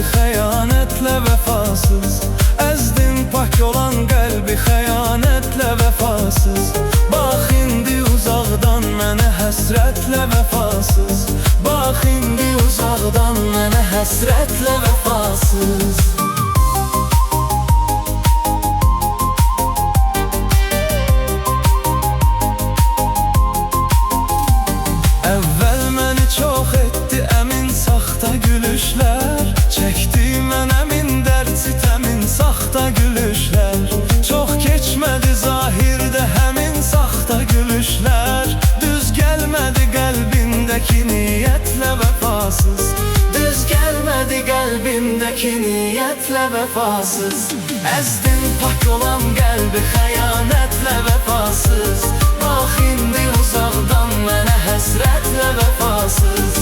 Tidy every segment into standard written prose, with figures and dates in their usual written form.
Xəyanətlə vəfasız əzdin pak olan qəlbi xəyanətlə vəfasız. Bax indi uzaqdan mənə həsrətlə vəfasız. Bax indi uzaqdan mənə həsrətlə vəfasız. Əvvəl məni çox etdi əmin saxta gülüşlər. Çəkdi mən əmin dərd sitəmin saxta gülüşlər. Çox keçmədi zahirdə həmin saxta gülüşlər. Düz gəlmədi qəlbimdəki niyyətlə vəfasız. Düz gəlmədi qəlbimdəki niyyətlə vəfasız. Əzdin pak olan qəlbi xəyanətlə vəfasız. Bax indi uzaqdan mənə həsrətlə vəfasız.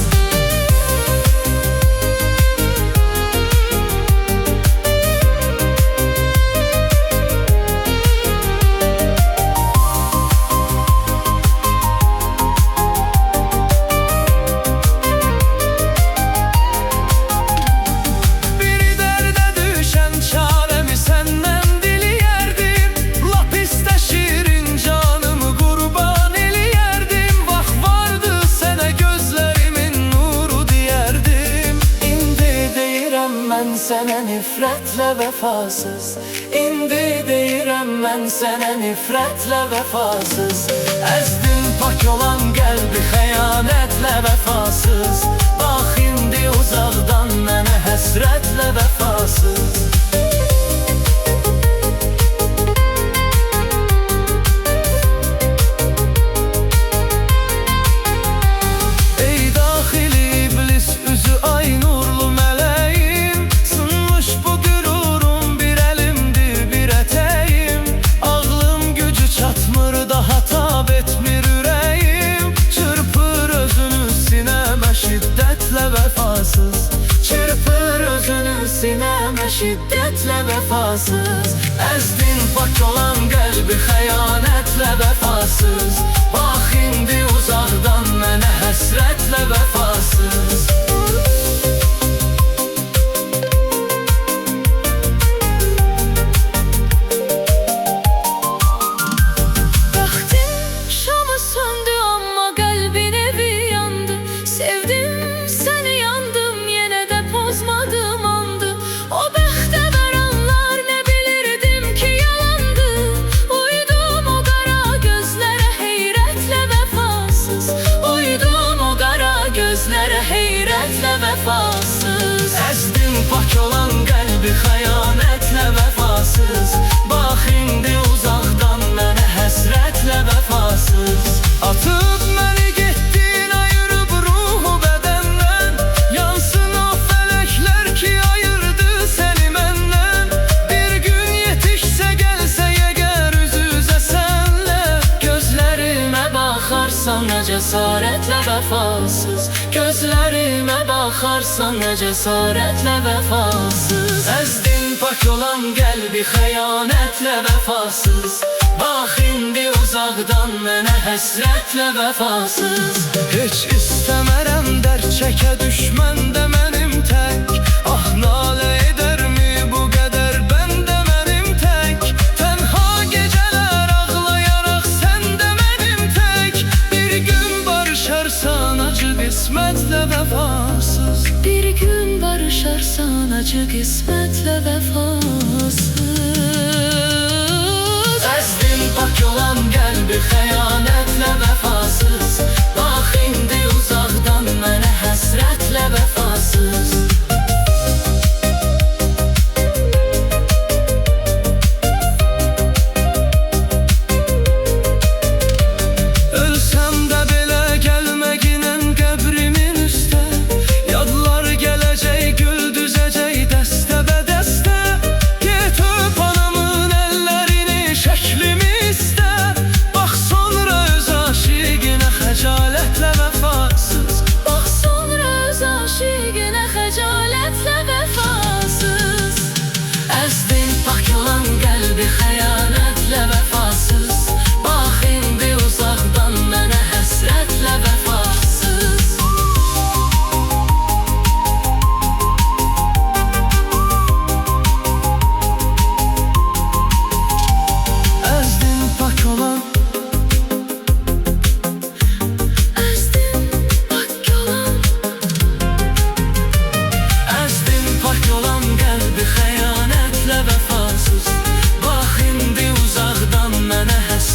Mən sənə nifrətlə vəfasız. İndi deyirəm mən sənə nifrətlə vəfasız. Əzdin pak olan qəlbi xəyanətlə vəfasız. Bax indi uzaqdan mənə həsrətlə vəfasız. Ey daxili iblis üzü ay nurlu mələyim. Sınmış bu qürurum bir əlimdir bir ətəyim. Ağlım gücü çatmır daha tab etmir ürəyim. Çırpır özünü sinəmə şiddətlə vəfasız. Çırpır özünü sinəmə şiddətlə vəfasız. Əzdin pak olan qəlbi xəyanətlə vəfasız. Bax indi uzaqdan mənə həsrətlə vəfasız. Əzdin pak olan qəlbi xəyanətlə vəfasız. Bax indi uzaqdan mənə həsrətlə vəfasız. Atıb məni getdin ayırıb ruhu bədəndən. Yansın o fələklər ki ayırdı səni məndən. Bir gün yetişsə gəlsə əgər üz-üzə sənlə. Gözlərimə baxarsan nə cəsarətlə vəfasız. Gözlərimə baxarsan nə cəsarətlə vəfasız. Əzdin pak olan qəlbi xəyanətlə vəfasız. Bax indi uzaqdan mənə həsrətlə vəfasız. Heç istəmərəm dərd çəkə düşmən də mənim tək. Ah nalə edərmi bu qədər bəndə mənim tək. Tənha gecələr ağlayaraq sən də mənim tək. Bir gün barışarsan acı qismətlə vəfasız. Bir gün barışarsan acı qismətlə vəfasız. Əzdin pak olan qəlbi xəyanətlə vəfasız. Bax indi uzaqdan mənə həsrətlə vəfasız.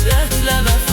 həsrətlə vəfasız